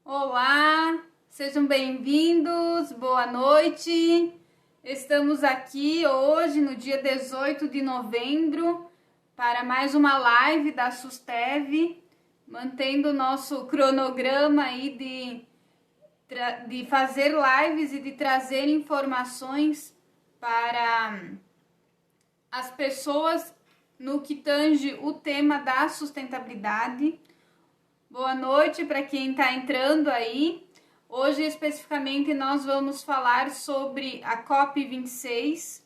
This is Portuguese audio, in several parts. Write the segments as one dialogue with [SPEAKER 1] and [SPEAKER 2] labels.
[SPEAKER 1] Olá, sejam bem-vindos, boa noite. Estamos aqui hoje, no dia 18 de novembro, para mais uma live da Sustev, mantendo o nosso cronograma aí de fazer lives e de trazer informações para as pessoas no que tange o tema da sustentabilidade. Boa noite para quem está entrando aí. Hoje, especificamente, nós vamos falar sobre a COP26,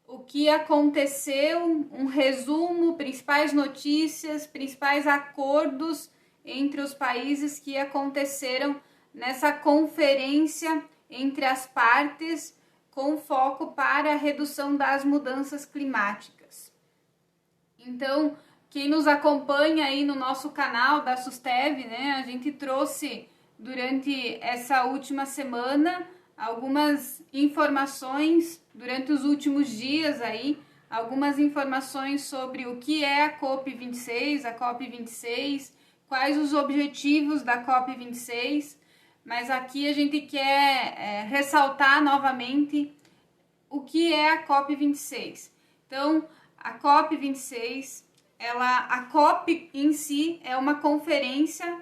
[SPEAKER 1] o que aconteceu, um resumo, principais notícias, principais acordos entre os países que aconteceram nessa conferência entre as partes, com foco para a redução das mudanças climáticas. Então, quem nos acompanha aí no nosso canal da Sustev, né, a gente trouxe durante essa última semana algumas informações, durante os últimos dias aí, algumas informações sobre o que é a COP26, quais os objetivos da COP26, mas aqui a gente quer ressaltar novamente o que é a COP26. Então, a COP26, a COP em si é uma conferência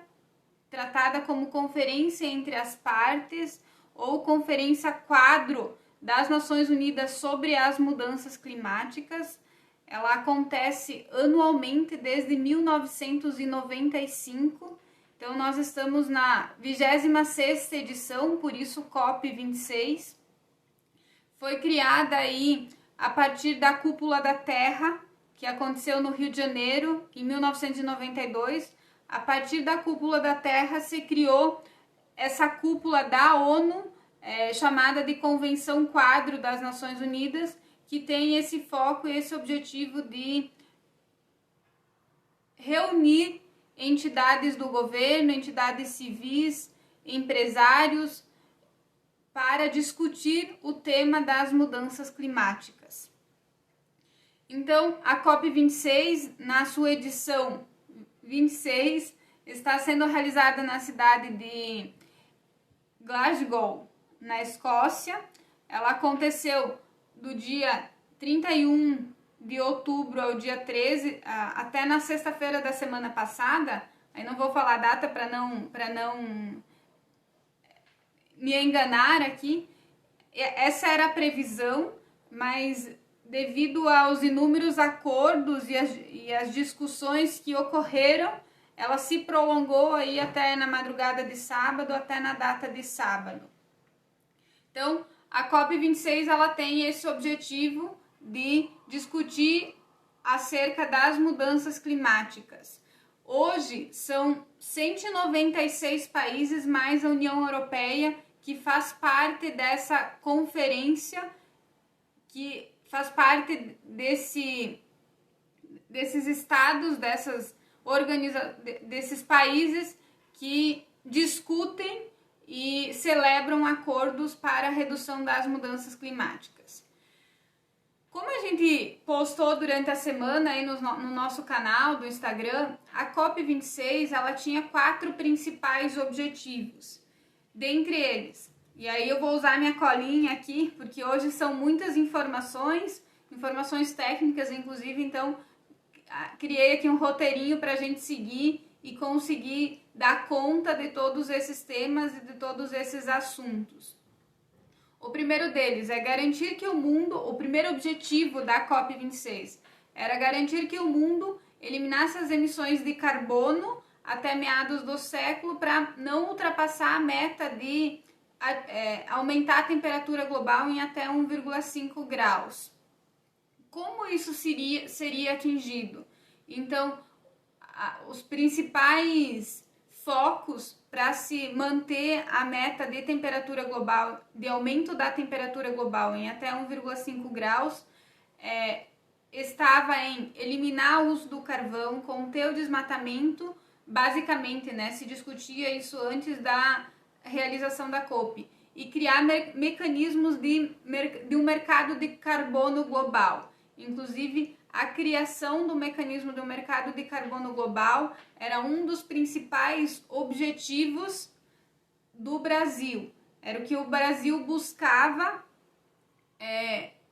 [SPEAKER 1] tratada como conferência entre as partes ou conferência quadro das Nações Unidas sobre as mudanças climáticas. Ela acontece anualmente desde 1995. Então, nós estamos na 26ª edição, por isso COP26. Foi criada aí a partir da Cúpula da Terra, que aconteceu no Rio de Janeiro, em 1992. A partir da Cúpula da Terra se criou essa cúpula da ONU, chamada de Convenção Quadro das Nações Unidas, que tem esse foco e esse objetivo de reunir entidades do governo, entidades civis, empresários, para discutir o tema das mudanças climáticas. Então, a COP26, na sua edição 26, está sendo realizada na cidade de Glasgow, na Escócia. Ela aconteceu do dia 31 de outubro ao dia 13, até na sexta-feira da semana passada. Aí não vou falar a data para não me enganar aqui. Essa era a previsão, mas devido aos inúmeros acordos e as discussões que ocorreram, ela se prolongou aí até na madrugada de sábado, até na data de sábado. Então, a COP26 ela tem esse objetivo de discutir acerca das mudanças climáticas. Hoje, são 196 países mais a União Europeia que faz parte dessa conferência, que faz parte desses estados, desses países que discutem e celebram acordos para a redução das mudanças climáticas. Como a gente postou durante a semana aí no nosso canal do Instagram, a COP26 ela tinha 4 principais objetivos. Dentre eles, e aí eu vou usar minha colinha aqui, porque hoje são muitas informações técnicas, inclusive, então criei aqui um roteirinho para a gente seguir e conseguir dar conta de todos esses temas e de todos esses assuntos. O primeiro deles é garantir que o primeiro objetivo da COP26 era garantir que o mundo eliminasse as emissões de carbono até meados do século para não ultrapassar a meta de aumentar a temperatura global em até 1,5 graus. Como isso seria atingido? Então, os principais focos para se manter a meta de temperatura global, de aumento da temperatura global em até 1,5 graus, estava em eliminar o uso do carvão, conter o desmatamento, basicamente, né, se discutia isso antes da realização da COP, e criar mecanismos de um mercado de carbono global. Inclusive, a criação do mecanismo do mercado de carbono global era um dos principais objetivos do Brasil. Era o que o Brasil buscava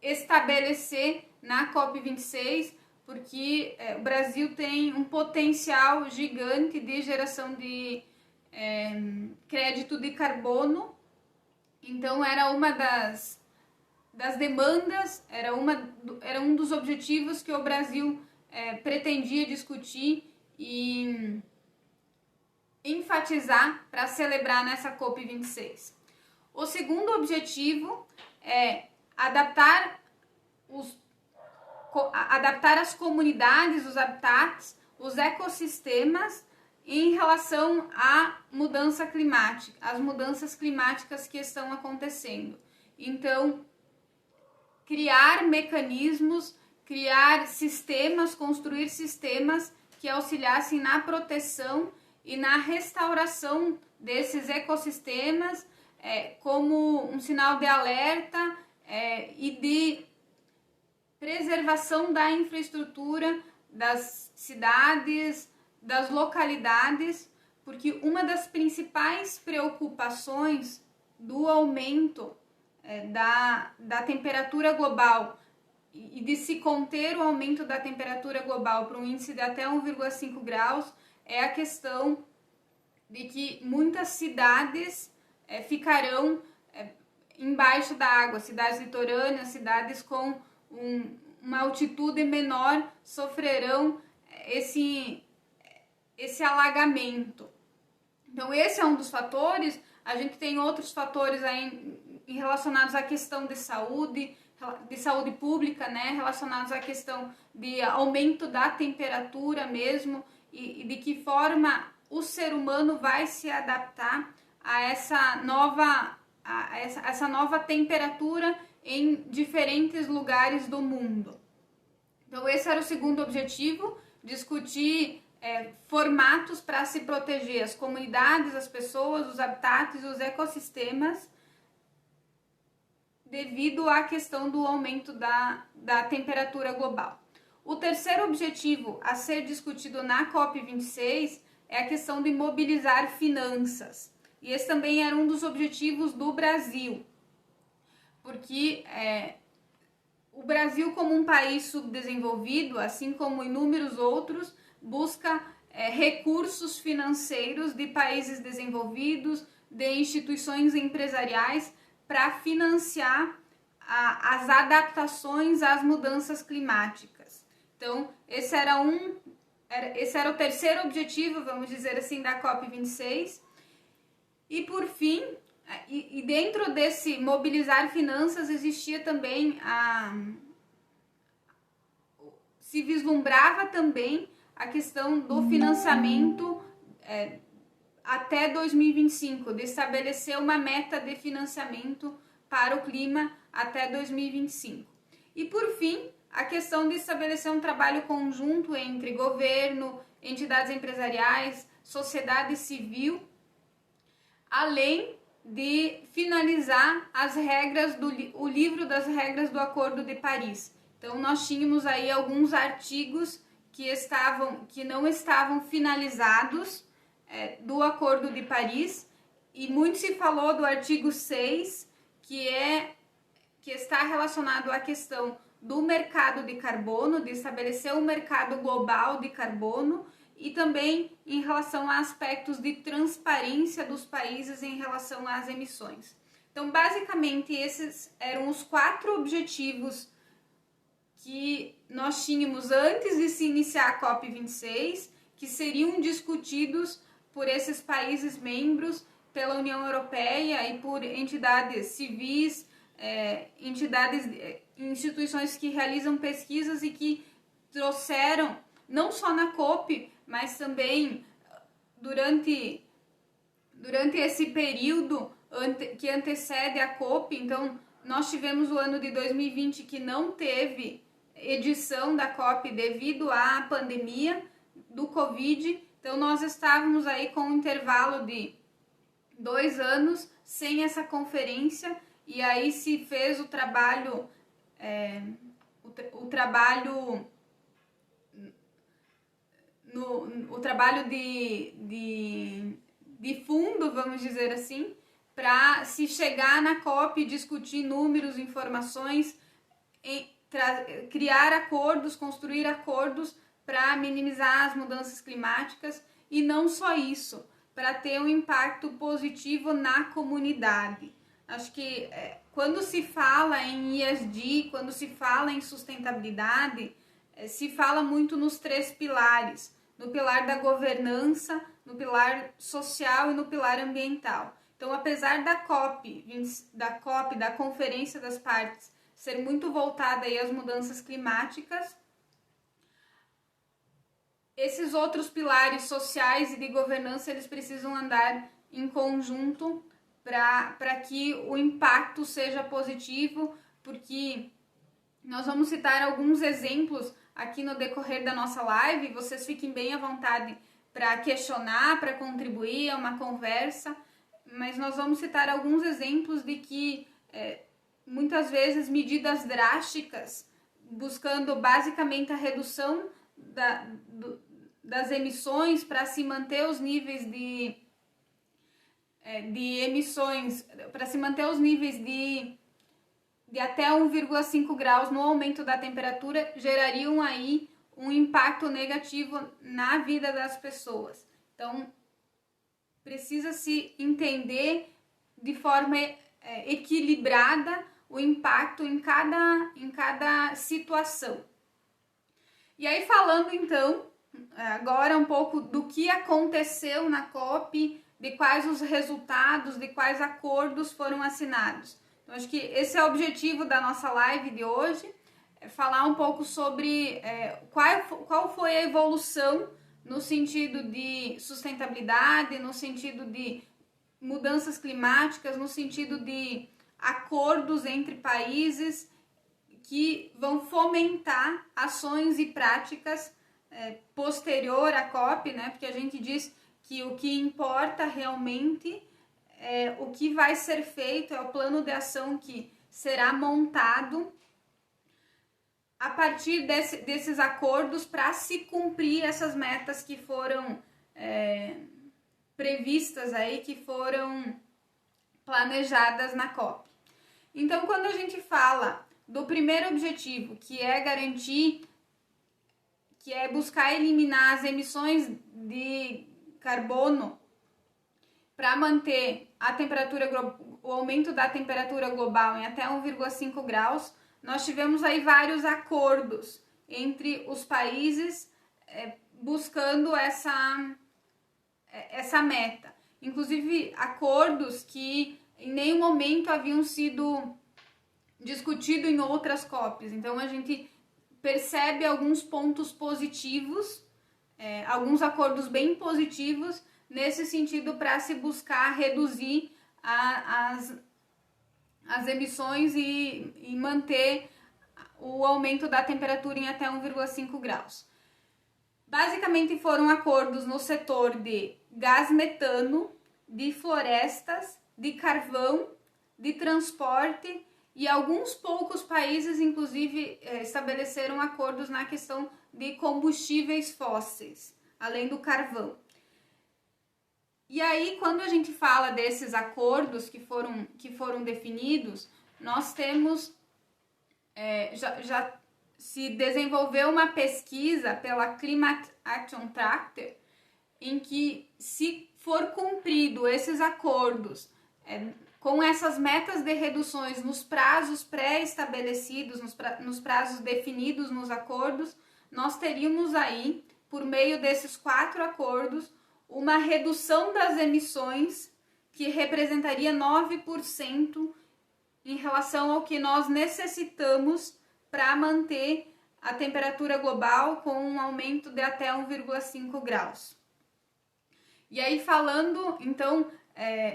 [SPEAKER 1] estabelecer na COP26, porque o Brasil tem um potencial gigante de geração de crédito de carbono. Então era uma das demandas, era um dos objetivos que o Brasil pretendia discutir e enfatizar para celebrar nessa COP26. O segundo objetivo é adaptar as comunidades, os habitats, os ecossistemas em relação à mudança climática, às mudanças climáticas que estão acontecendo. Então, criar mecanismos, criar sistemas, construir sistemas que auxiliassem na proteção e na restauração desses ecossistemas, como um sinal de alerta e de preservação da infraestrutura das cidades, das localidades, porque uma das principais preocupações do aumento da temperatura global e de se conter o aumento da temperatura global para um índice de até 1,5 graus é a questão de que muitas cidades ficarão embaixo da água, cidades litorâneas, cidades com uma altitude menor sofrerão esse alagamento. Então esse é um dos fatores. A gente tem outros fatores aí relacionados à questão de saúde pública, né, relacionados à questão de aumento da temperatura mesmo e de que forma o ser humano vai se adaptar a essa nova temperatura em diferentes lugares do mundo. Então esse era o segundo objetivo, discutir formatos para se proteger as comunidades, as pessoas, os habitats e os ecossistemas devido à questão do aumento da temperatura global. O terceiro objetivo a ser discutido na COP26 é a questão de mobilizar finanças. E esse também era um dos objetivos do Brasil, porque o Brasil, como um país subdesenvolvido, assim como inúmeros outros, busca recursos financeiros de países desenvolvidos, de instituições empresariais, para financiar as adaptações às mudanças climáticas. Então, esse era o terceiro objetivo, vamos dizer assim, da COP26. E por fim, e dentro desse mobilizar finanças, existia também se vislumbrava também a questão do financiamento até 2025, de estabelecer uma meta de financiamento para o clima até 2025. E por fim, a questão de estabelecer um trabalho conjunto entre governo, entidades empresariais, sociedade civil, além de finalizar as regras o livro das regras do Acordo de Paris. Então nós tínhamos aí alguns artigos que não estavam finalizados do Acordo de Paris, e muito se falou do artigo 6, que está relacionado à questão do mercado de carbono, de estabelecer um mercado global de carbono, e também em relação a aspectos de transparência dos países em relação às emissões. Então, basicamente, esses eram os 4 objetivos que nós tínhamos antes de se iniciar a COP26, que seriam discutidos por esses países membros, pela União Europeia e por entidades civis, instituições que realizam pesquisas e que trouxeram, não só na COP, mas também durante esse período que antecede a COP. Então, nós tivemos o ano de 2020 que não teve edição da COP devido à pandemia do Covid. Então, nós estávamos aí com um intervalo de 2 anos sem essa conferência, e aí se fez o trabalho de fundo, vamos dizer assim, para se chegar na COP e discutir números, informações, criar acordos, construir acordos para minimizar as mudanças climáticas, e não só isso, para ter um impacto positivo na comunidade. Acho que quando se fala em ESG, quando se fala em sustentabilidade, se fala muito nos 3 pilares, no pilar da governança, no pilar social e no pilar ambiental. Então, apesar da da Conferência das Partes, ser muito voltada aí às mudanças climáticas, esses outros pilares sociais e de governança, eles precisam andar em conjunto para que o impacto seja positivo, porque nós vamos citar alguns exemplos aqui no decorrer da nossa live, vocês fiquem bem à vontade para questionar, para contribuir, é uma conversa, mas nós vamos citar alguns exemplos de que muitas vezes medidas drásticas, buscando basicamente a redução das emissões para se manter os níveis de emissões, para se manter os níveis de até 1,5 graus no aumento da temperatura, gerariam aí um impacto negativo na vida das pessoas. Então, precisa se entender de forma equilibrada o impacto em cada situação. E aí, falando então agora um pouco do que aconteceu na COP, de quais os resultados, de quais acordos foram assinados. Então, acho que esse é o objetivo da nossa live de hoje, falar um pouco sobre qual foi a evolução no sentido de sustentabilidade, no sentido de mudanças climáticas, no sentido de acordos entre países que vão fomentar ações e práticas posterior à COP, né? Porque a gente diz que o que importa realmente é o que vai ser feito, é o plano de ação que será montado a partir desses acordos para se cumprir essas metas que foram previstas aí, que foram planejadas na COP. Então, quando a gente fala do primeiro objetivo, que é garantir, que é buscar eliminar as emissões de carbono para manter a temperatura, o aumento da temperatura global em até 1,5 graus, nós tivemos aí vários acordos entre os países buscando essa meta. Inclusive, acordos que em nenhum momento haviam sido discutidos em outras COPs. Então, a gente percebe alguns pontos positivos, alguns acordos bem positivos nesse sentido para se buscar reduzir as emissões e manter o aumento da temperatura em até 1,5 graus. Basicamente foram acordos no setor de gás metano, de florestas, de carvão, de transporte, e alguns poucos países, inclusive, estabeleceram acordos na questão de combustíveis fósseis, além do carvão. E aí, quando a gente fala desses acordos que foram definidos, nós temos, já se desenvolveu uma pesquisa pela Climate Action Tracker, em que, se for cumprido esses acordos com essas metas de reduções nos prazos pré-estabelecidos, nos prazos definidos nos acordos, nós teríamos aí, por meio desses 4 acordos, uma redução das emissões que representaria 9% em relação ao que nós necessitamos para manter a temperatura global com um aumento de até 1,5 graus. E aí, falando, então,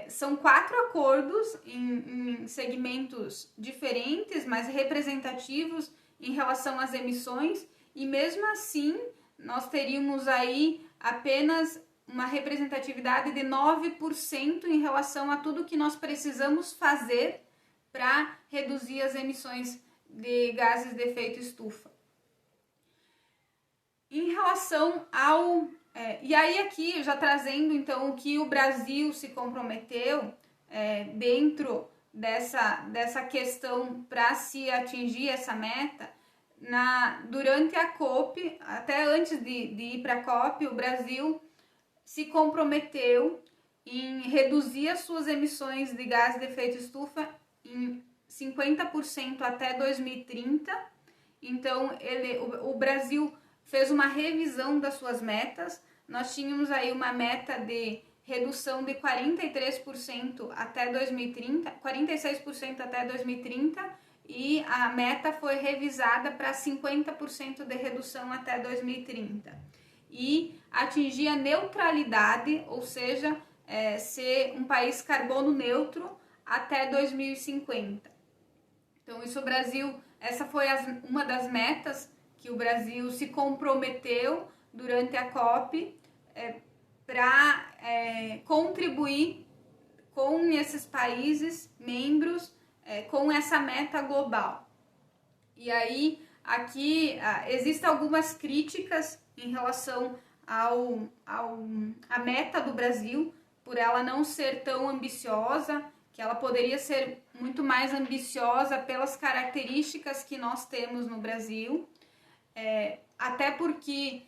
[SPEAKER 1] são 4 acordos em segmentos diferentes, mas representativos em relação às emissões, e mesmo assim nós teríamos aí apenas uma representatividade de 9% em relação a tudo que nós precisamos fazer para reduzir as emissões de gases de efeito estufa. Em relação ao... e aí aqui, já trazendo então o que o Brasil se comprometeu, dentro dessa questão para se atingir essa meta. Durante a COP, até antes de ir para a COP, o Brasil se comprometeu em reduzir as suas emissões de gás de efeito estufa em 50% até 2030. Então, o Brasil fez uma revisão das suas metas. Nós tínhamos aí uma meta de redução de 43% até 2030, 46% até 2030, e a meta foi revisada para 50% de redução até 2030. E atingir a neutralidade, ou seja, ser um país carbono neutro até 2050. Então, isso o Brasil, essa foi uma das metas que o Brasil se comprometeu durante a COP para contribuir com esses países membros com essa meta global. E aí, aqui, existem algumas críticas em relação à meta do Brasil, por ela não ser tão ambiciosa, que ela poderia ser muito mais ambiciosa pelas características que nós temos no Brasil, até porque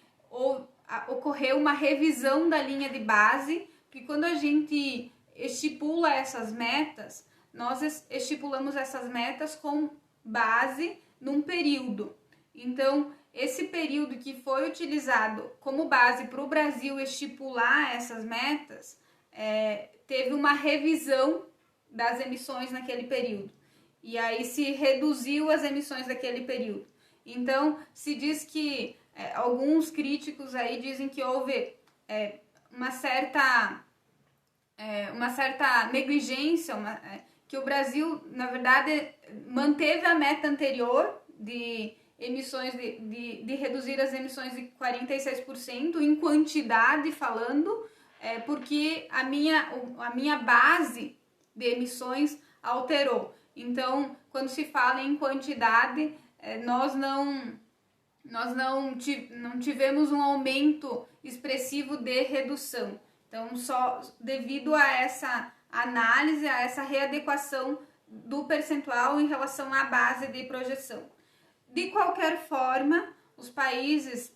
[SPEAKER 1] ocorreu uma revisão da linha de base, porque quando a gente estipula essas metas, nós estipulamos essas metas com base num período. Então, esse período que foi utilizado como base para o Brasil estipular essas metas, teve uma revisão das emissões naquele período. E aí se reduziu as emissões daquele período. Então, se diz que alguns críticos aí dizem que houve uma certa negligência, que o Brasil, na verdade, manteve a meta anterior de emissões de reduzir as emissões de 46% em quantidade falando, porque a minha base de emissões alterou. Então, quando se fala em quantidade, nós não tivemos um aumento expressivo de redução. Então, só devido a essa análise, a essa readequação do percentual em relação à base de projeção. De qualquer forma, os países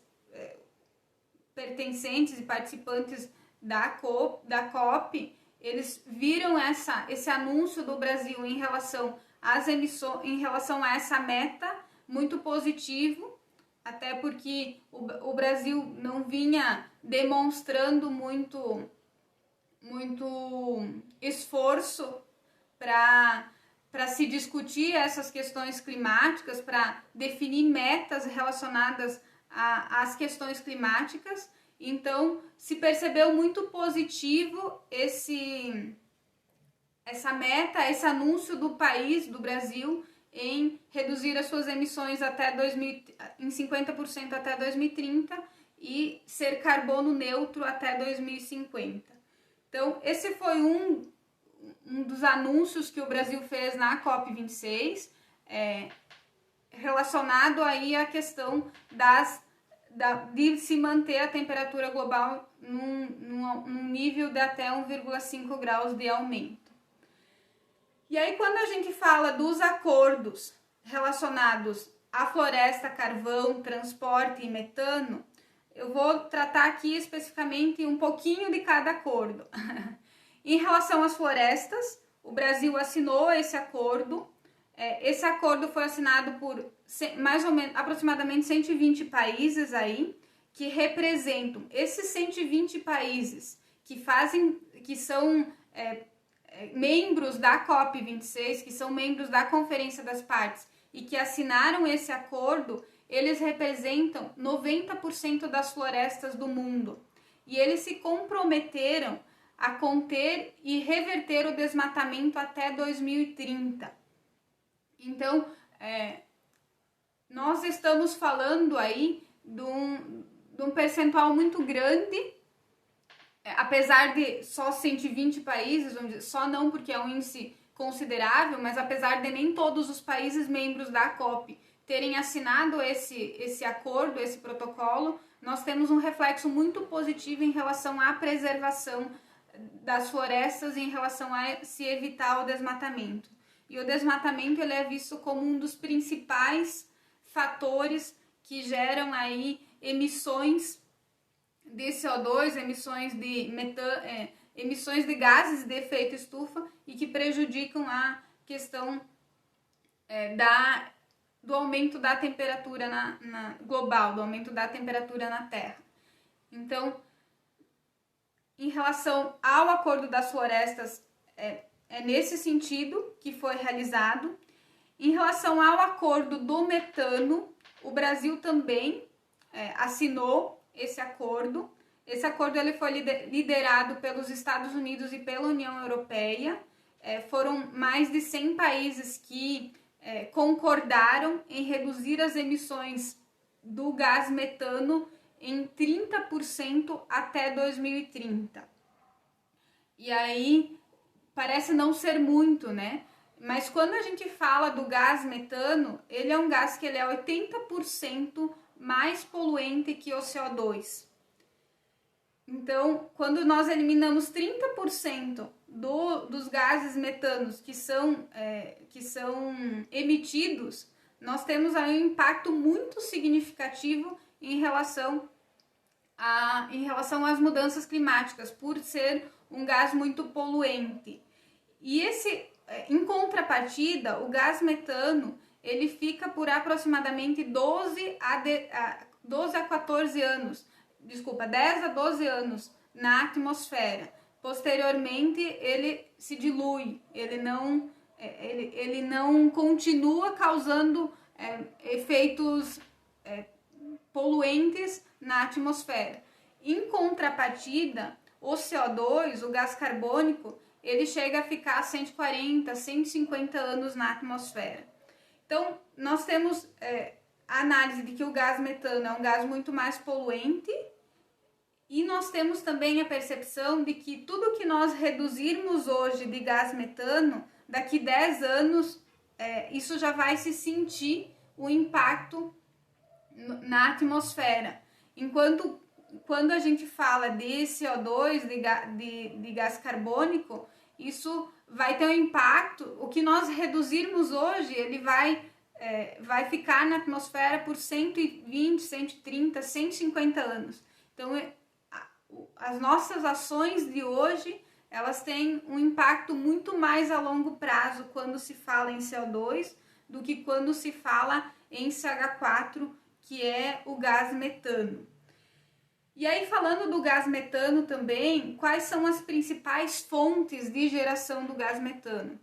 [SPEAKER 1] pertencentes e participantes da COP, eles viram esse anúncio do Brasil em relação às emissões, em relação a essa meta, muito positivo, até porque o Brasil não vinha demonstrando muito esforço para se discutir essas questões climáticas, para definir metas relacionadas às questões climáticas. Então, se percebeu muito positivo essa meta, esse anúncio do país, do Brasil, em reduzir as suas emissões em 50% até 2030 e ser carbono neutro até 2050. Então, esse foi um dos anúncios que o Brasil fez na COP26, relacionado aí à questão de se manter a temperatura global num nível de até 1,5 graus de aumento. E aí, quando a gente fala dos acordos relacionados à floresta, carvão, transporte e metano, eu vou tratar aqui especificamente um pouquinho de cada acordo. Em relação às florestas, o Brasil assinou esse acordo. Esse acordo foi assinado por mais ou menos aproximadamente 120 países aí, que representam esses 120 países que são membros da COP26, que são membros da Conferência das Partes e que assinaram esse acordo. Eles representam 90% das florestas do mundo e eles se comprometeram a conter e reverter o desmatamento até 2030. Então, nós estamos falando aí de um percentual muito grande, apesar de só 120 países, só não porque é um índice considerável, mas apesar de nem todos os países membros da COP terem assinado esse acordo, esse protocolo, nós temos um reflexo muito positivo em relação à preservação das florestas em relação a se evitar o desmatamento. E o desmatamento ele é visto como um dos principais fatores que geram aí emissões de CO2, emissões de gases de efeito estufa e que prejudicam a questão do aumento da temperatura global, do aumento da temperatura na Terra. Então, em relação ao Acordo das Florestas, é nesse sentido que foi realizado. Em relação ao Acordo do Metano, o Brasil também assinou esse acordo. Esse acordo ele foi liderado pelos Estados Unidos e pela União Europeia. Foram mais de 100 países que concordaram em reduzir as emissões do gás metano em 30% até 2030. E aí, parece não ser muito, né? Mas quando a gente fala do gás metano, ele é um gás que ele é 80% mais poluente que o CO2. Então, quando nós eliminamos 30% dos gases metanos que são emitidos, nós temos aí um impacto muito significativo em relação às mudanças climáticas, por ser um gás muito poluente. E em contrapartida, o gás metano, ele fica por aproximadamente 10 a 12 anos na atmosfera. Posteriormente, ele se dilui, ele não continua causando efeitos poluentes na atmosfera. Em contrapartida, o CO2, o gás carbônico, ele chega a ficar 140, 150 anos na atmosfera. Então, nós temos a análise de que o gás metano é um gás muito mais poluente e nós temos também a percepção de que tudo que nós reduzirmos hoje de gás metano, daqui 10 anos, isso já vai se sentir o impacto na atmosfera. Enquanto quando a gente fala de CO2, de gás carbônico, isso vai ter um impacto, o que nós reduzirmos hoje, ele vai ficar na atmosfera por 120, 130, 150 anos. Então, as nossas ações de hoje, elas têm um impacto muito mais a longo prazo quando se fala em CO2 do que quando se fala em CH4, que é o gás metano. E aí, falando do gás metano também, quais são as principais fontes de geração do gás metano?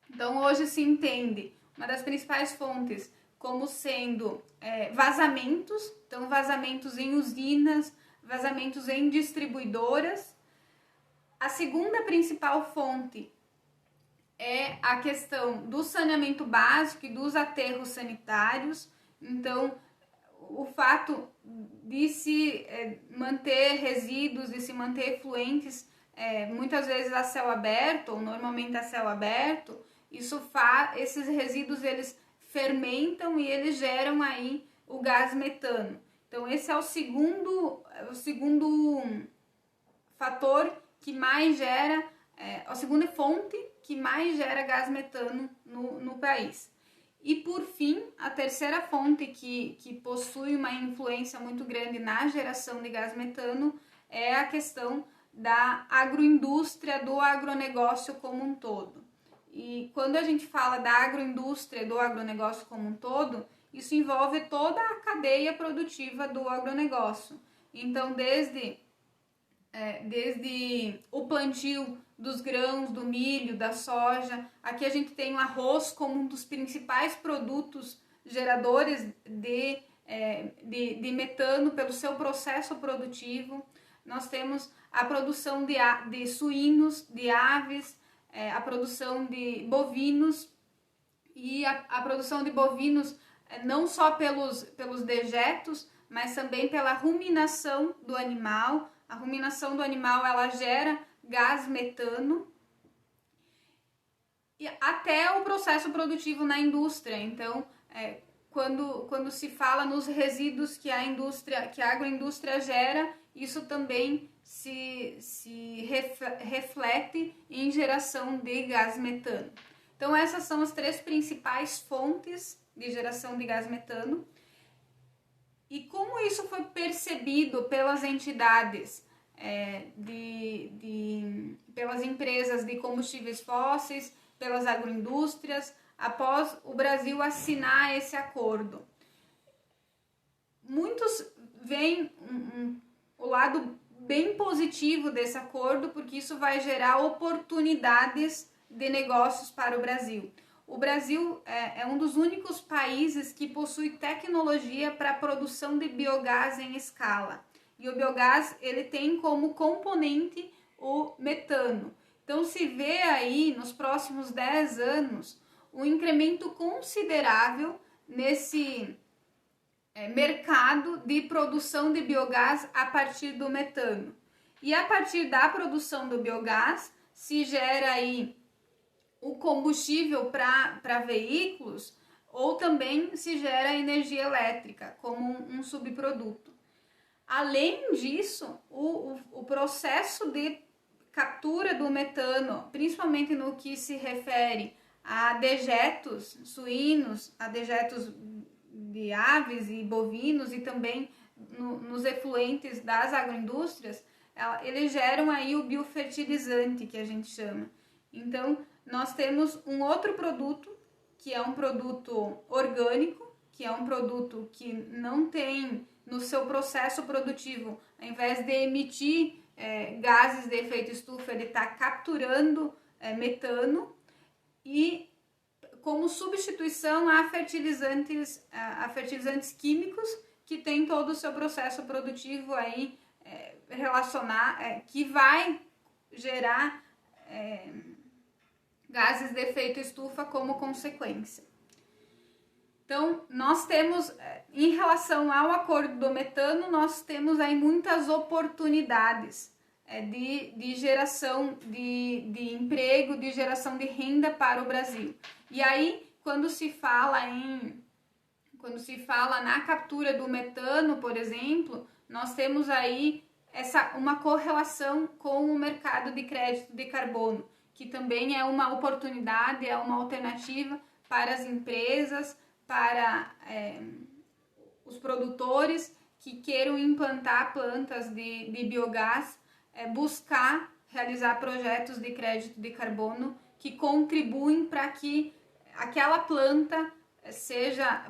[SPEAKER 1] Então, hoje se entende uma das principais fontes como sendo vazamentos, então vazamentos em usinas, vazamentos em distribuidoras. A segunda principal fonte é a questão do saneamento básico e dos aterros sanitários. Então, o fato de se manter resíduos, de se manter efluentes, muitas vezes a céu aberto, ou normalmente a céu aberto, esses resíduos eles fermentam e eles geram aí o gás metano. Então esse é o segundo fator que mais gera, a segunda fonte que mais gera gás metano no país. E por fim, a terceira fonte que possui uma influência muito grande na geração de gás metano é a questão da agroindústria, do agronegócio como um todo. E quando a gente fala da agroindústria, do agronegócio como um todo, isso envolve toda a cadeia produtiva do agronegócio. Então, desde o plantio dos grãos, do milho, da soja, aqui a gente tem o arroz como um dos principais produtos geradores de metano pelo seu processo produtivo. Nós temos a produção de suínos, de aves, a produção de bovinos, e a produção de bovinos não só pelos dejetos, mas também pela ruminação do animal. A ruminação do animal ela gera gás metano, e até o processo produtivo na indústria. Então, quando se fala nos resíduos que a agroindústria gera, isso também reflete em geração de gás metano. Então essas são as 3 principais fontes de geração de gás metano. E como isso foi percebido pelas entidades, pelas empresas de combustíveis fósseis, pelas agroindústrias, após o Brasil assinar esse acordo? Muitos veem o lado bem positivo desse acordo, porque isso vai gerar oportunidades de negócios para o Brasil. O Brasil é um dos únicos países que possui tecnologia para a produção de biogás em escala. E o biogás ele tem como componente o metano. Então se vê aí nos próximos 10 anos um incremento considerável nesse mercado de produção de biogás a partir do metano. E a partir da produção do biogás se gera aí o combustível para veículos, ou também se gera energia elétrica como um subproduto. Além disso, o processo de captura do metano, principalmente no que se refere a dejetos suínos, a dejetos de aves e bovinos e também nos efluentes das agroindústrias, eles geram aí o biofertilizante, que a gente chama. Então, nós temos um outro produto, que é um produto orgânico, que é um produto que não tem no seu processo produtivo, ao invés de emitir gases de efeito estufa, ele está capturando metano, e como substituição a fertilizantes químicos, que tem todo o seu processo produtivo aí que vai gerar gases de efeito estufa como consequência. Então, nós temos, em relação ao acordo do metano, nós temos aí muitas oportunidades de geração de emprego, de geração de renda para o Brasil. E aí, quando se fala na captura do metano, por exemplo, nós temos aí uma correlação com o mercado de crédito de carbono, que também é uma oportunidade, é uma alternativa para as empresas, para os produtores que queiram implantar plantas de biogás, buscar realizar projetos de crédito de carbono que contribuem para que aquela planta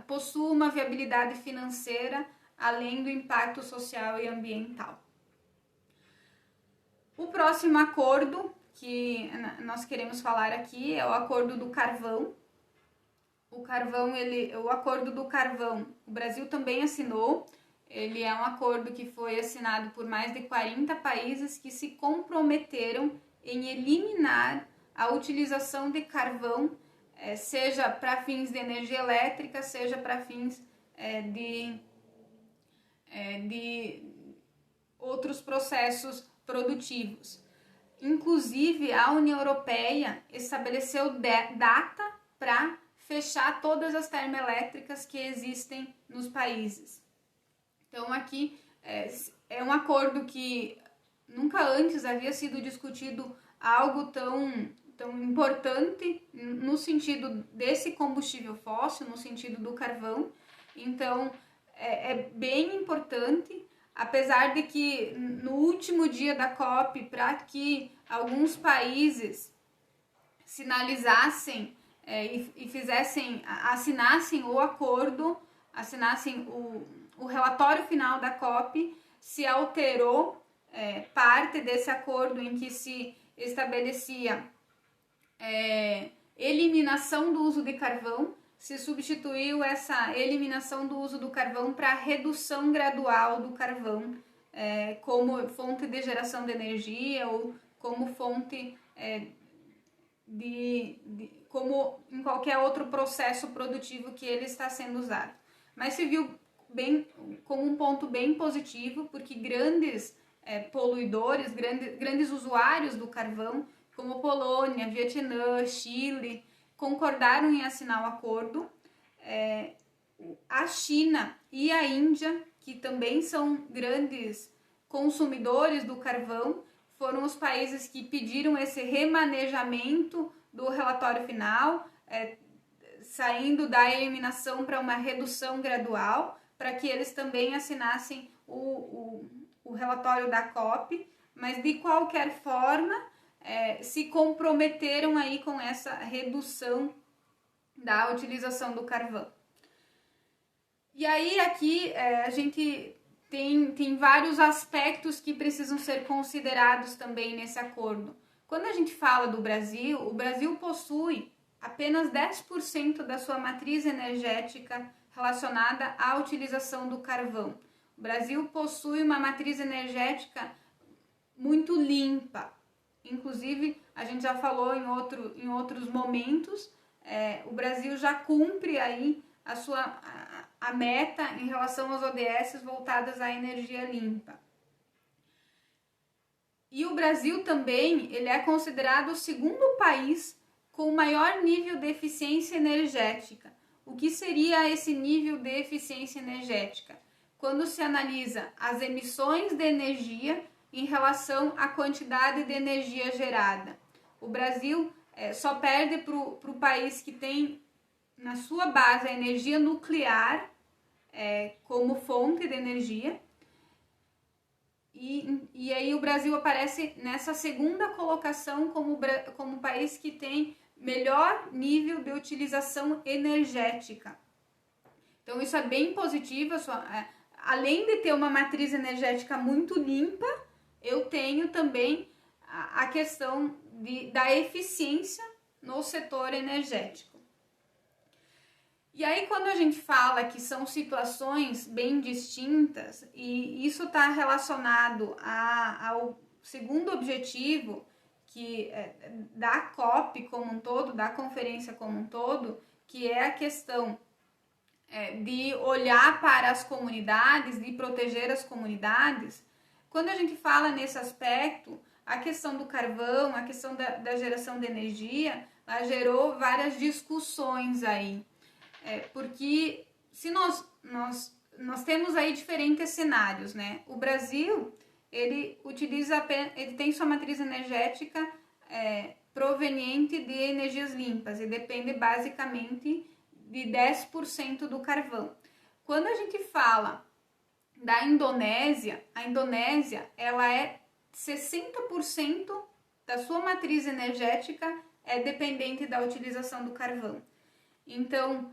[SPEAKER 1] possua uma viabilidade financeira, além do impacto social e ambiental. O próximo acordo que nós queremos falar aqui é o acordo do carvão. O acordo do carvão, o Brasil também assinou. Ele é um acordo que foi assinado por mais de 40 países que se comprometeram em eliminar a utilização de carvão, seja para fins de energia elétrica, seja para fins de outros processos produtivos. Inclusive, a União Europeia estabeleceu data para fechar todas as termoelétricas que existem nos países. Então, aqui é um acordo que nunca antes havia sido discutido algo tão importante no sentido desse combustível fóssil, no sentido do carvão. Então, é bem importante, apesar de que no último dia da COP, para que alguns países sinalizassem e assinassem o acordo, assinassem o relatório final da COP, se alterou parte desse acordo em que se estabelecia eliminação do uso de carvão, se substituiu essa eliminação do uso do carvão para redução gradual do carvão como fonte de geração de energia ou como fonte como em qualquer outro processo produtivo que ele está sendo usado. Mas se viu como um ponto bem positivo, porque grandes poluidores, grandes usuários do carvão, como Polônia, Vietnã, Chile, concordaram em assinar o acordo. A China e a Índia, que também são grandes consumidores do carvão, foram os países que pediram esse remanejamento do relatório final, saindo da eliminação para uma redução gradual, para que eles também assinassem o relatório da COP, mas de qualquer forma se comprometeram aí com essa redução da utilização do carvão. E aí aqui a gente tem vários aspectos que precisam ser considerados também nesse acordo. Quando a gente fala do Brasil, o Brasil possui apenas 10% da sua matriz energética relacionada à utilização do carvão. O Brasil possui uma matriz energética muito limpa. Inclusive, a gente já falou em outros momentos, o Brasil já cumpre aí a meta em relação aos ODS voltadas à energia limpa. E o Brasil também, ele é considerado o segundo país com maior nível de eficiência energética. O que seria esse nível de eficiência energética? Quando se analisa as emissões de energia em relação à quantidade de energia gerada. O Brasil só perde para o país que tem na sua base a energia nuclear como fonte de energia. E aí o Brasil aparece nessa segunda colocação como país que tem melhor nível de utilização energética. Então isso é bem positivo. Além de ter uma matriz energética muito limpa, eu tenho também a questão da eficiência no setor energético. E aí quando a gente fala que são situações bem distintas, e isso está relacionado ao segundo objetivo da COP como um todo, da conferência como um todo, que é a questão de olhar para as comunidades, de proteger as comunidades. Quando a gente fala nesse aspecto, a questão do carvão, a questão da geração de energia, ela gerou várias discussões aí. Porque se nós temos aí diferentes cenários, né? O Brasil, ele tem sua matriz energética proveniente de energias limpas e depende basicamente de 10% do carvão. Quando a gente fala da Indonésia, a Indonésia, ela 60% da sua matriz energética é dependente da utilização do carvão. Então,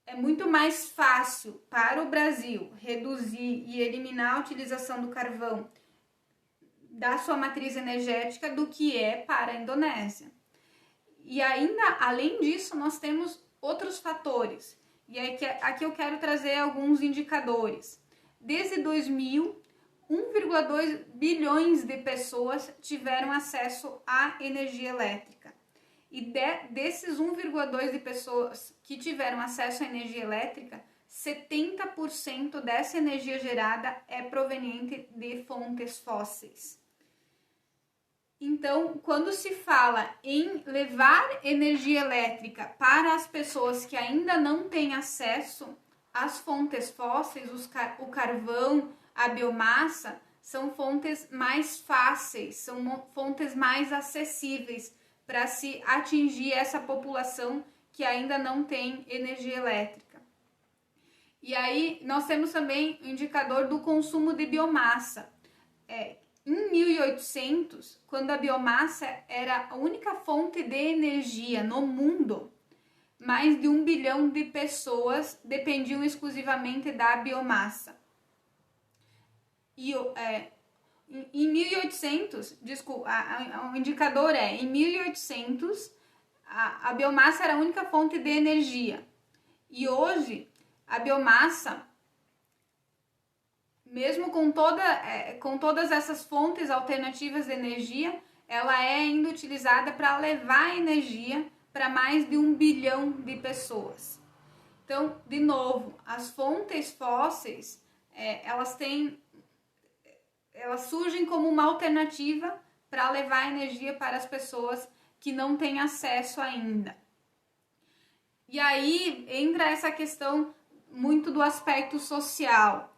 [SPEAKER 1] é muito mais fácil para o Brasil reduzir e eliminar a utilização do carvão da sua matriz energética do que é para a Indonésia. E ainda, além disso, nós temos outros fatores. E aqui eu quero trazer alguns indicadores. Desde 2000, 1,2 bilhões de pessoas tiveram acesso à energia elétrica. E desses 1,2 de pessoas que tiveram acesso à energia elétrica, 70% dessa energia gerada é proveniente de fontes fósseis. Então, quando se fala em levar energia elétrica para as pessoas que ainda não têm acesso às fontes fósseis, o carvão, a biomassa, são fontes mais fáceis, são fontes mais acessíveis para se atingir essa população que ainda não tem energia elétrica. E aí nós temos também o indicador do consumo de biomassa. Em 1800, quando a biomassa era a única fonte de energia no mundo, mais de 1 bilhão de pessoas dependiam exclusivamente da biomassa. E em 1800, desculpa, o indicador em 1800, a biomassa era a única fonte de energia. E hoje, a biomassa, mesmo com todas essas fontes alternativas de energia, ela é ainda utilizada para levar energia para mais de 1 bilhão de pessoas. Então, de novo, as fontes fósseis, elas surgem como uma alternativa para levar energia para as pessoas que não têm acesso ainda. E aí entra essa questão muito do aspecto social.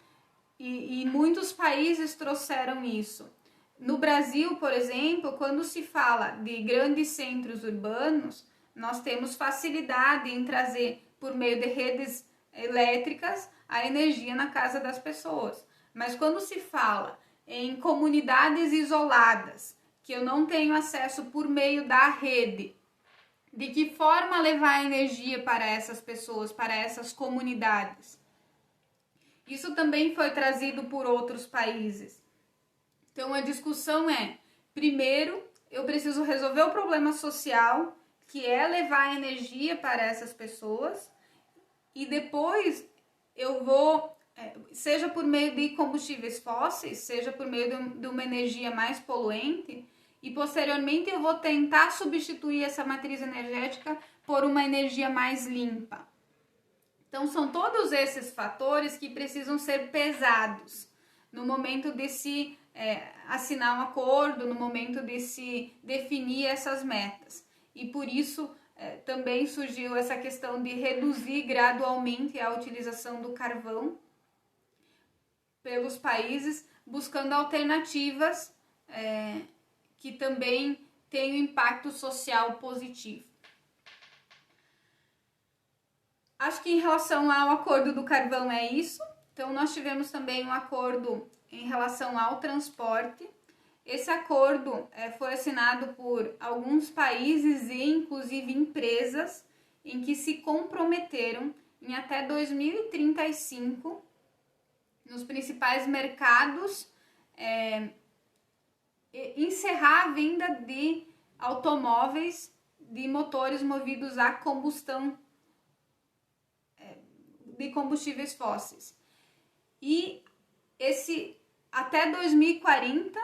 [SPEAKER 1] e muitos países trouxeram isso. No Brasil, por exemplo, quando se fala de grandes centros urbanos, nós temos facilidade em trazer, por meio de redes elétricas, a energia na casa das pessoas. Mas quando se fala em comunidades isoladas, que eu não tenho acesso por meio da rede, de que forma levar a energia para essas pessoas, para essas comunidades? Isso também foi trazido por outros países. Então a discussão é, primeiro, eu preciso resolver o problema social, que é levar energia para essas pessoas, e depois eu vou, seja por meio de combustíveis fósseis, seja por meio de uma energia mais poluente, e posteriormente eu vou tentar substituir essa matriz energética por uma energia mais limpa. Então são todos esses fatores que precisam ser pesados no momento de se assinar um acordo, no momento de se definir essas metas. E por isso também surgiu essa questão de reduzir gradualmente a utilização do carvão pelos países, buscando alternativas que também tenham impacto social positivo. Acho que em relação ao acordo do carvão é isso. Então nós tivemos também um acordo em relação ao transporte. Esse acordo foi assinado por alguns países e inclusive empresas em que se comprometeram em até 2035 nos principais mercados encerrar a venda de automóveis de motores movidos a combustão de combustíveis fósseis. E até 2040,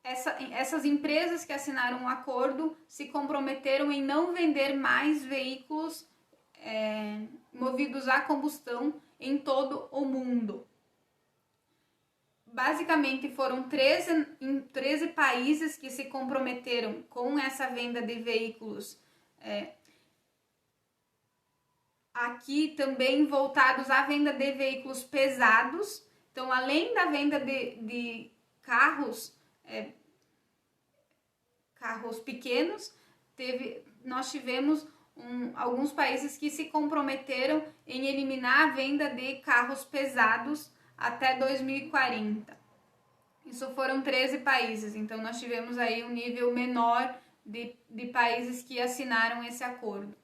[SPEAKER 1] essas empresas que assinaram um acordo se comprometeram em não vender mais veículos movidos a combustão em todo o mundo. Basicamente foram 13 países que se comprometeram com essa venda de veículos aqui também voltados à venda de veículos pesados. Então, além da venda de carros pequenos, nós tivemos alguns países que se comprometeram em eliminar a venda de carros pesados até 2040. Isso foram 13 países, então nós tivemos aí um nível menor de países que assinaram esse acordo.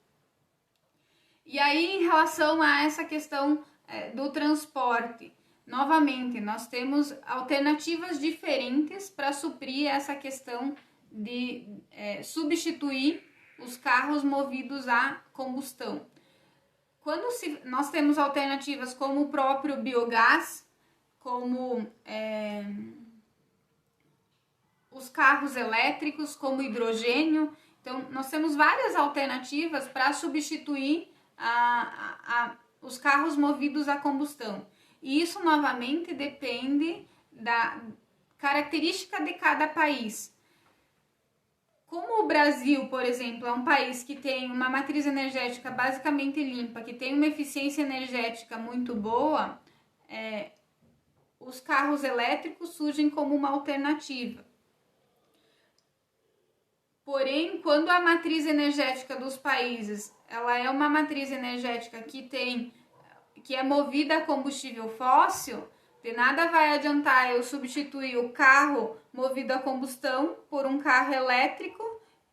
[SPEAKER 1] E aí, em relação a essa questão do transporte, novamente, nós temos alternativas diferentes para suprir essa questão de substituir os carros movidos a combustão. Nós temos alternativas como o próprio biogás, como os carros elétricos, como hidrogênio. Então, nós temos várias alternativas para substituir os carros movidos a combustão. E isso, novamente, depende da característica de cada país. Como o Brasil, por exemplo, é um país que tem uma matriz energética basicamente limpa, que tem uma eficiência energética muito boa, os carros elétricos surgem como uma alternativa. Porém, quando a matriz energética dos países ela é uma matriz energética que é movida a combustível fóssil, de nada vai adiantar eu substituir o carro movido a combustão por um carro elétrico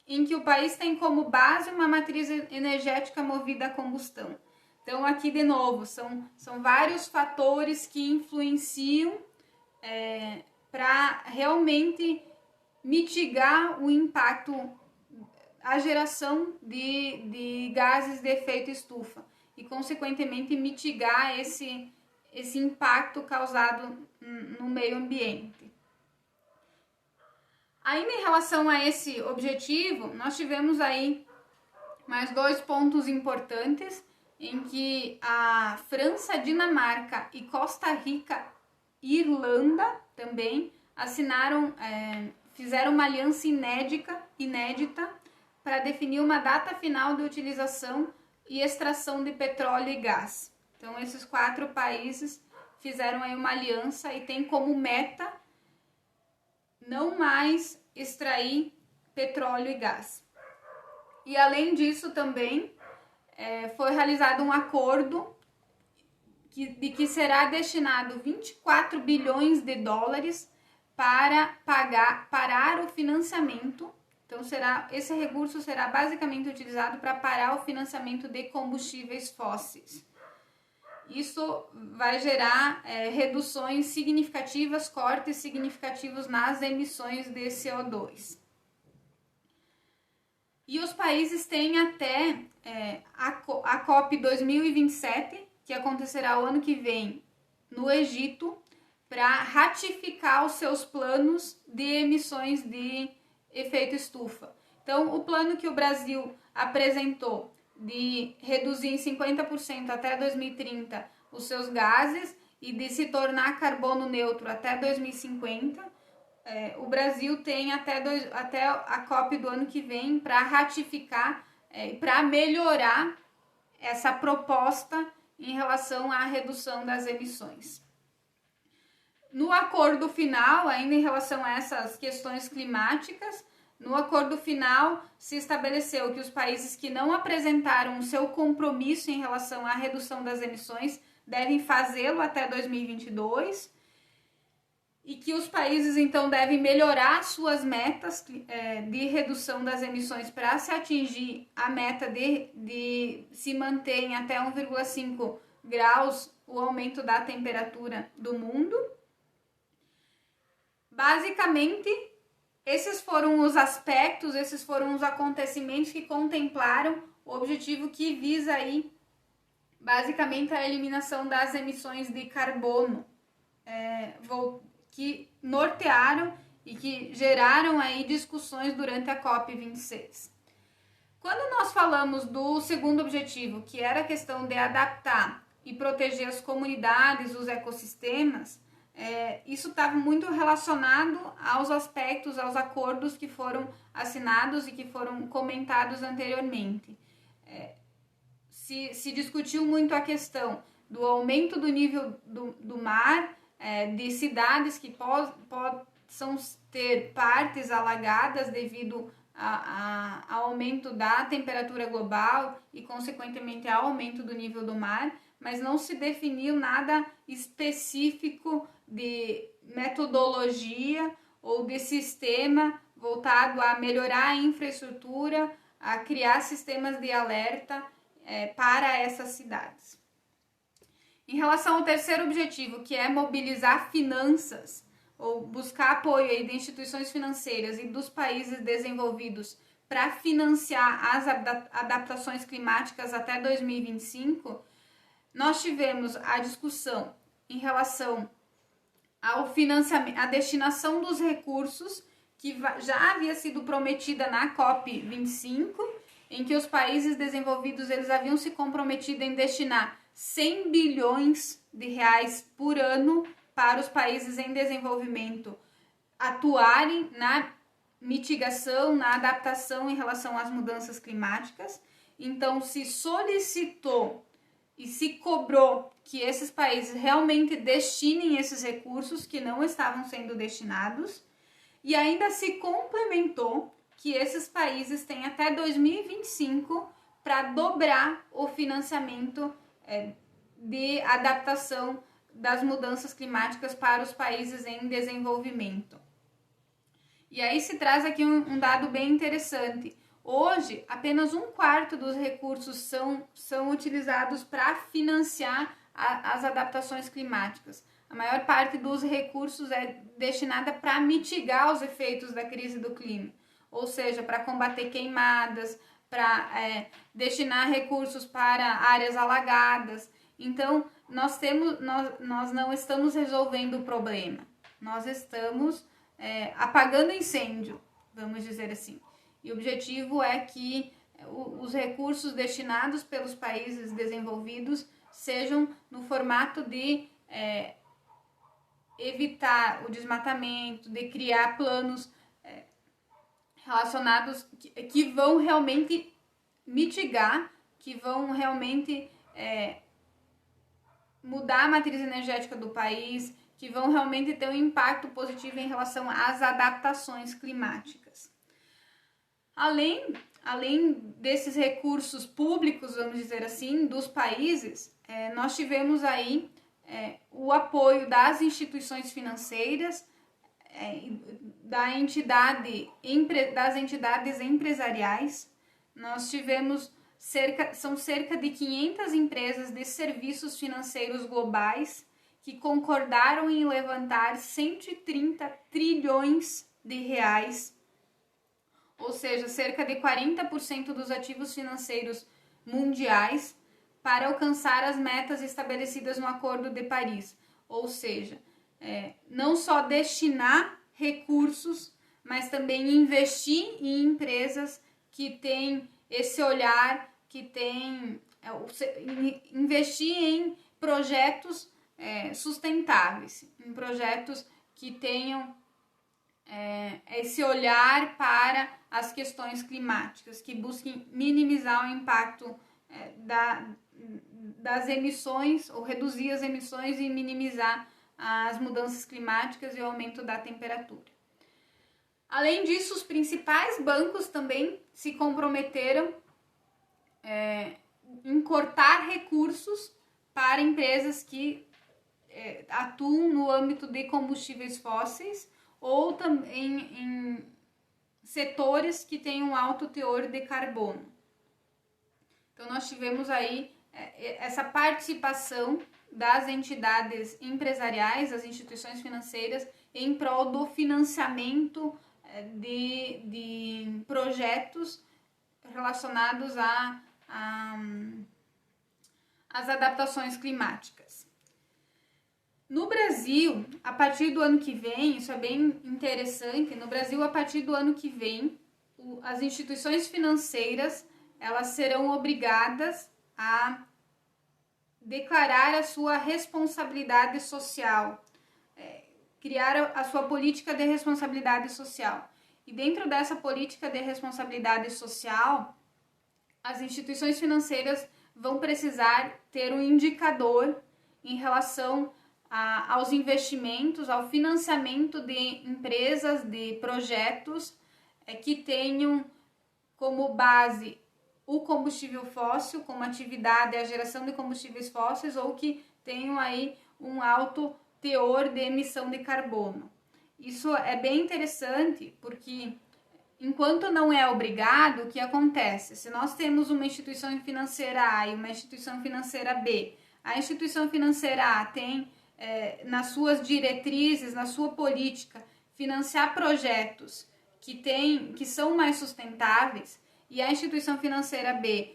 [SPEAKER 1] em que o país tem como base uma matriz energética movida a combustão. Então, aqui de novo, são vários fatores que influenciam para realmente mitigar o impacto, a geração de gases de efeito estufa e, consequentemente, mitigar esse impacto causado no meio ambiente. Ainda em relação a esse objetivo, nós tivemos aí mais 2 pontos importantes em que a França, Dinamarca e Costa Rica e Irlanda também assinaram, fizeram uma aliança inédita para definir uma data final de utilização e extração de petróleo e gás. Então, esses 4 países fizeram aí uma aliança e tem como meta não mais extrair petróleo e gás. E além disso também foi realizado um acordo de que será destinado 24 bilhões de dólares para parar o financiamento. Então esse recurso será basicamente utilizado para parar o financiamento de combustíveis fósseis. Isso vai gerar reduções significativas, cortes significativos nas emissões de CO2. E os países têm até a COP 2027, que acontecerá o ano que vem no Egito, para ratificar os seus planos de emissões de efeito estufa. Então, o plano que o Brasil apresentou de reduzir em 50% até 2030 os seus gases e de se tornar carbono neutro até 2050, o Brasil tem até a COP do ano que vem para ratificar, para melhorar essa proposta em relação à redução das emissões. No acordo final, ainda em relação a essas questões climáticas, no acordo final se estabeleceu que os países que não apresentaram o seu compromisso em relação à redução das emissões devem fazê-lo até 2022 e que os países então devem melhorar suas metas de redução das emissões para se atingir a meta de se manter em até 1,5 graus o aumento da temperatura do mundo. Basicamente, esses foram os aspectos, esses foram os acontecimentos que contemplaram o objetivo que visa aí, basicamente, a eliminação das emissões de carbono, que nortearam e que geraram aí discussões durante a COP26. Quando nós falamos do segundo objetivo, que era a questão de adaptar e proteger as comunidades, os ecossistemas, isso estava muito relacionado aos aspectos, aos acordos que foram assinados e que foram comentados anteriormente. Se discutiu muito a questão do aumento do nível do mar, de cidades que possam ter partes alagadas devido ao aumento da temperatura global e, consequentemente, ao aumento do nível do mar, mas não se definiu nada específico de metodologia ou de sistema voltado a melhorar a infraestrutura, a criar sistemas de alerta para essas cidades. Em relação ao terceiro objetivo, que é mobilizar finanças ou buscar apoio aí de instituições financeiras e dos países desenvolvidos para financiar as adaptações climáticas até 2025, nós tivemos a discussão em relação ao financiamento, a destinação dos recursos que já havia sido prometida na COP25, em que os países desenvolvidos eles haviam se comprometido em destinar 100 bilhões de reais por ano para os países em desenvolvimento atuarem na mitigação, na adaptação em relação às mudanças climáticas. Então, se solicitou e se cobrou que esses países realmente destinem esses recursos que não estavam sendo destinados, e ainda se complementou que esses países têm até 2025 para dobrar o financiamento de adaptação das mudanças climáticas para os países em desenvolvimento. E aí se traz aqui um dado bem interessante. Hoje, apenas 1/4 dos recursos são utilizados para financiar as adaptações climáticas. A maior parte dos recursos é destinada para mitigar os efeitos da crise do clima, ou seja, para combater queimadas, para destinar recursos para áreas alagadas. Então, nós não estamos resolvendo o problema, nós estamos apagando incêndio, vamos dizer assim. E o objetivo é que os recursos destinados pelos países desenvolvidos sejam no formato de evitar o desmatamento, de criar planos relacionados que vão realmente mitigar, que vão realmente mudar a matriz energética do país, que vão realmente ter um impacto positivo em relação às adaptações climáticas. Além desses recursos públicos, vamos dizer assim, dos países, nós tivemos aí o apoio das instituições financeiras, das entidades empresariais. Nós tivemos são cerca de 500 empresas de serviços financeiros globais que concordaram em levantar 130 trilhões de reais, ou seja, cerca de 40% dos ativos financeiros mundiais, para alcançar as metas estabelecidas no Acordo de Paris. Ou seja, não só destinar recursos, mas também investir em empresas que têm esse olhar, que têm investir em projetos sustentáveis, em projetos que tenham esse olhar para as questões climáticas, que busquem minimizar o impacto das emissões, ou reduzir as emissões e minimizar as mudanças climáticas e o aumento da temperatura. Além disso, os principais bancos também se comprometeram em cortar recursos para empresas que atuam no âmbito de combustíveis fósseis ou também em setores que têm um alto teor de carbono. Então, nós tivemos aí essa participação das entidades empresariais, das instituições financeiras, em prol do financiamento de projetos relacionados às adaptações climáticas. No Brasil, a partir do ano que vem, isso é bem interessante, no Brasil, a partir do ano que vem, as instituições financeiras, elas serão obrigadas a declarar a sua responsabilidade social, criar a sua política de responsabilidade social. E dentro dessa política de responsabilidade social, as instituições financeiras vão precisar ter um indicador em relação aos investimentos, ao financiamento de empresas, de projetos que tenham como base o combustível fóssil, como atividade a geração de combustíveis fósseis, ou que tenham aí um alto teor de emissão de carbono. Isso é bem interessante, porque enquanto não é obrigado, o que acontece? Se nós temos uma instituição financeira A e uma instituição financeira B, a instituição financeira A tem nas suas diretrizes, na sua política, financiar projetos que são mais sustentáveis, e a instituição financeira B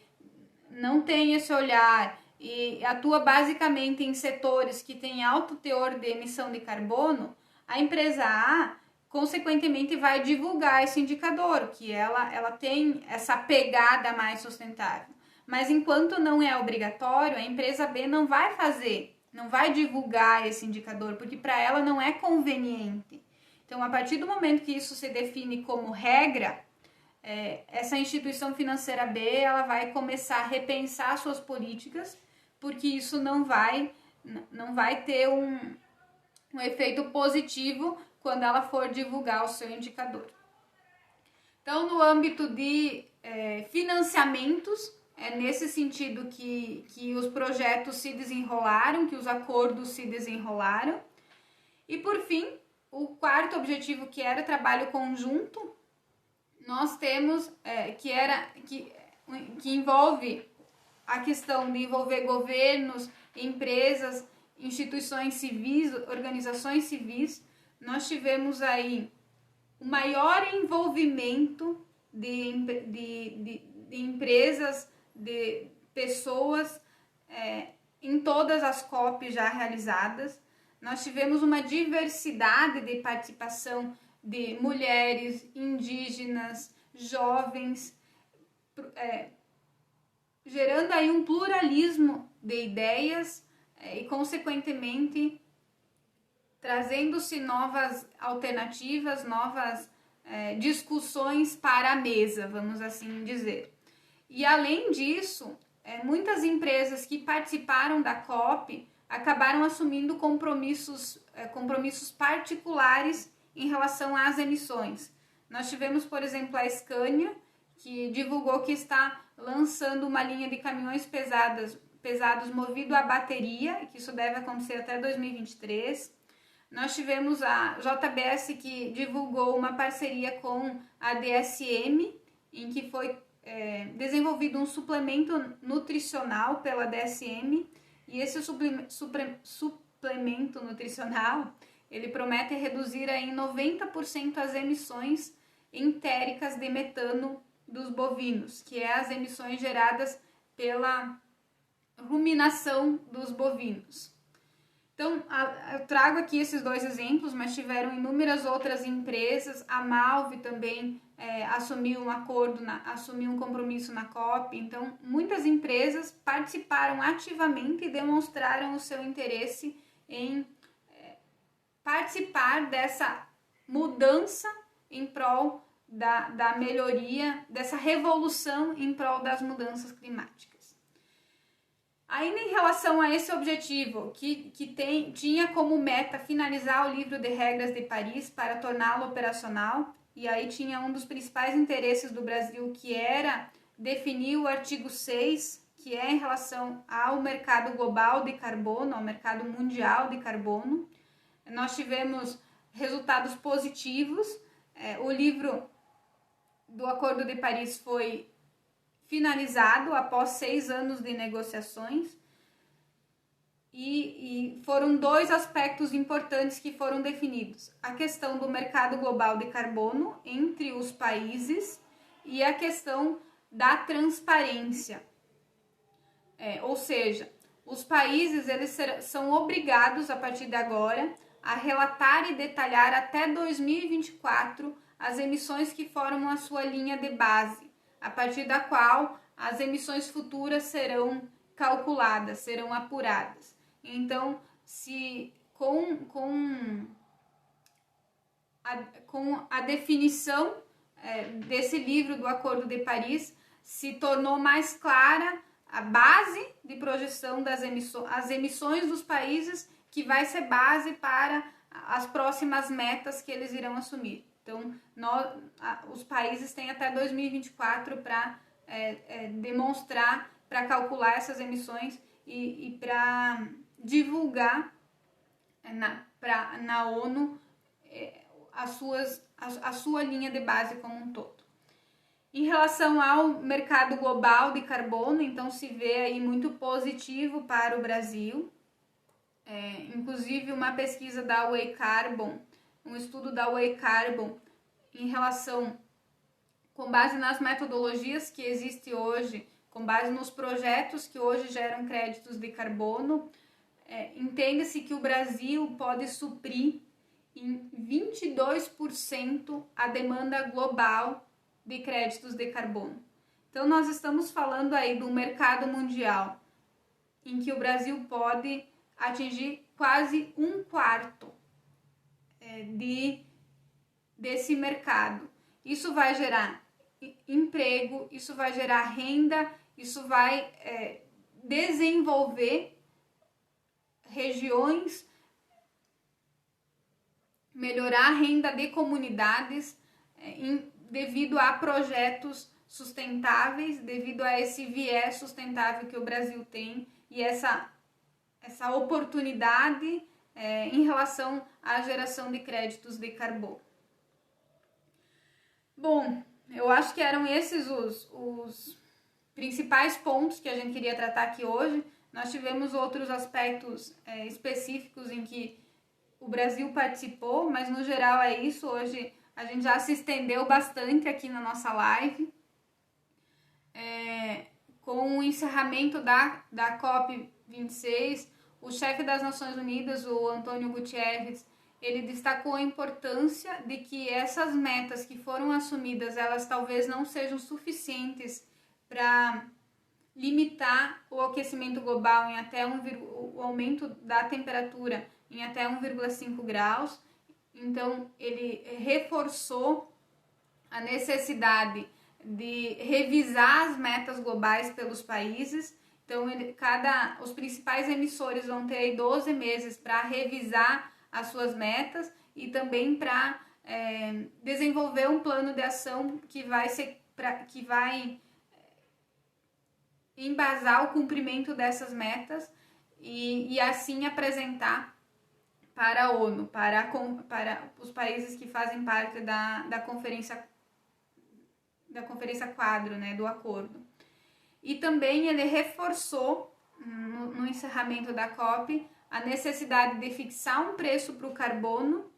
[SPEAKER 1] não tem esse olhar e atua basicamente em setores que têm alto teor de emissão de carbono, a empresa A, consequentemente, vai divulgar esse indicador, que ela tem essa pegada mais sustentável. Mas enquanto não é obrigatório, a empresa B não vai divulgar esse indicador, porque para ela não é conveniente. Então, a partir do momento que isso se define como regra, essa instituição financeira B, ela vai começar a repensar suas políticas, porque isso não vai ter um efeito positivo quando ela for divulgar o seu indicador. Então, no âmbito de financiamentos, é nesse sentido que os projetos se desenrolaram, que os acordos se desenrolaram. E, por fim, o quarto objetivo, que era trabalho conjunto, nós temos que envolve a questão de envolver governos, empresas, instituições civis, organizações civis. Nós tivemos aí o maior envolvimento de empresas, de pessoas em todas as COP já realizadas. Nós tivemos uma diversidade de participação de mulheres, indígenas, jovens, gerando aí um pluralismo de ideias e, consequentemente, trazendo-se novas alternativas, novas discussões para a mesa, vamos assim dizer. E, além disso, muitas empresas que participaram da COP acabaram assumindo compromissos particulares em relação às emissões. Nós tivemos, por exemplo, a Scania, que divulgou que está lançando uma linha de caminhões pesados movido a bateria, e que isso deve acontecer até 2023. Nós tivemos a JBS, que divulgou uma parceria com a DSM, em que foi desenvolvido um suplemento nutricional pela DSM, e esse suplemento nutricional, ele promete reduzir em 90% as emissões entéricas de metano dos bovinos, que é as emissões geradas pela ruminação dos bovinos. Então, eu trago aqui esses dois exemplos, mas tiveram inúmeras outras empresas. A Malve também assumiu assumiu um compromisso na COP. Então, muitas empresas participaram ativamente e demonstraram o seu interesse em participar dessa mudança em prol da melhoria, dessa revolução em prol das mudanças climáticas. Ainda em relação a esse objetivo, que tinha como meta finalizar o livro de regras de Paris para torná-lo operacional, e aí tinha um dos principais interesses do Brasil, que era definir o artigo 6, que é em relação ao mercado global de carbono, ao mercado mundial de carbono. Nós tivemos resultados positivos. O livro do Acordo de Paris foi finalizado após 6 anos de negociações, e foram 2 aspectos importantes que foram definidos: a questão do mercado global de carbono entre os países e a questão da transparência. Ou seja, os países eles são obrigados, a partir de agora, a relatar e detalhar até 2024 as emissões que formam a sua linha de base, a partir da qual as emissões futuras serão calculadas, serão apuradas. Então, se com a definição desse livro do Acordo de Paris, se tornou mais clara a base de projeção das emissões dos países, que vai ser base para as próximas metas que eles irão assumir. Então, os países têm até 2024 para demonstrar, para calcular essas emissões e para divulgar na ONU a sua linha de base como um todo. Em relação ao mercado global de carbono, então se vê aí muito positivo para o Brasil. Inclusive uma pesquisa da Way Carbon, um estudo da Way Carbon em relação, com base nas metodologias que existem hoje, com base nos projetos que hoje geram créditos de carbono, entende-se que o Brasil pode suprir em 22% a demanda global de créditos de carbono. Então nós estamos falando aí do mercado mundial, em que o Brasil pode atingir quase 1/4 desse mercado. Isso vai gerar emprego, isso vai gerar renda, isso vai desenvolver regiões, melhorar a renda de comunidades devido a projetos sustentáveis, devido a esse viés sustentável que o Brasil tem e essa oportunidade em relação à geração de créditos de carbono. Bom, eu acho que eram esses os principais pontos que a gente queria tratar aqui hoje. Nós tivemos outros aspectos específicos em que o Brasil participou, mas no geral é isso. Hoje a gente já se estendeu bastante aqui na nossa live. Com o encerramento da COP26, o chefe das Nações Unidas, o Antônio Guterres, ele destacou a importância de que essas metas que foram assumidas, elas talvez não sejam suficientes para limitar o aquecimento global em até o aumento da temperatura em até 1,5 graus. Então, ele reforçou a necessidade de revisar as metas globais pelos países Então, os principais emissores vão ter aí 12 meses para revisar as suas metas e também para desenvolver um plano de ação que vai embasar o cumprimento dessas metas e assim apresentar para a ONU, para os países que fazem parte da conferência quadro, né, do acordo. E também ele reforçou, no encerramento da COP, a necessidade de fixar um preço para o carbono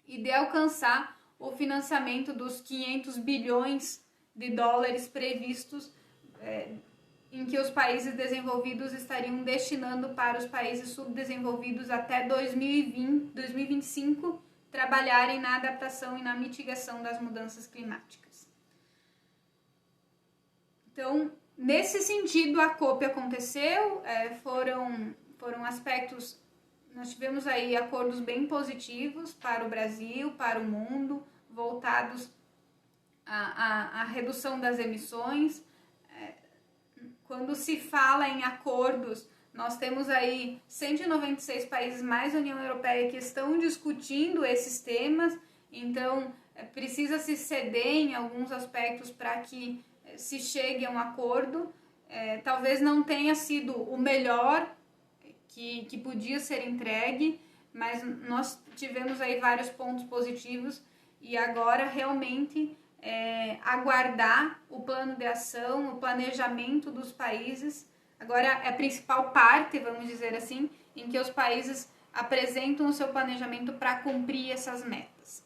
[SPEAKER 1] e de alcançar o financiamento dos 500 bilhões de dólares previstos, em que os países desenvolvidos estariam destinando para os países subdesenvolvidos até 2025 trabalharem na adaptação e na mitigação das mudanças climáticas. Então, nesse sentido, a COP aconteceu, foram aspectos, nós tivemos aí acordos bem positivos para o Brasil, para o mundo, voltados à redução das emissões. Quando se fala em acordos, nós temos aí 196 países mais a União Europeia que estão discutindo esses temas, então precisa se ceder em alguns aspectos para que se chegue a um acordo. Talvez não tenha sido o melhor que podia ser entregue, mas nós tivemos aí vários pontos positivos e agora realmente aguardar o plano de ação, o planejamento dos países. Agora é a principal parte, vamos dizer assim, em que os países apresentam o seu planejamento para cumprir essas metas.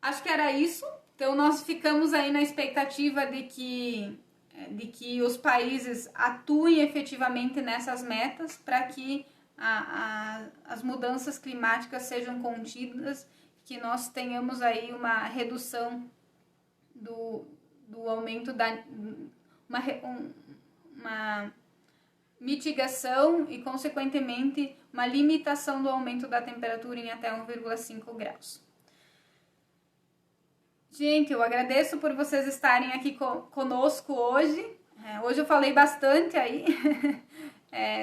[SPEAKER 1] Acho que era isso. Então nós ficamos aí na expectativa de que os países atuem efetivamente nessas metas para que as mudanças climáticas sejam contidas, que nós tenhamos aí uma redução do aumento uma mitigação e, consequentemente, uma limitação do aumento da temperatura em até 1,5 graus. Gente, eu agradeço por vocês estarem aqui conosco hoje. Hoje eu falei bastante aí.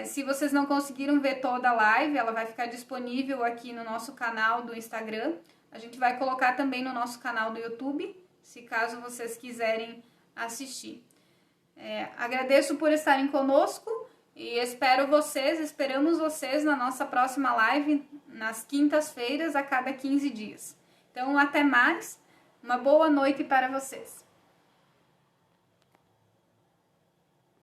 [SPEAKER 1] Se vocês não conseguiram ver toda a live, ela vai ficar disponível aqui no nosso canal do Instagram. A gente vai colocar também no nosso canal do YouTube, se caso vocês quiserem assistir. Agradeço por estarem conosco e esperamos vocês na nossa próxima live, nas quintas-feiras, a cada 15 dias. Então, até mais. Uma boa noite para vocês.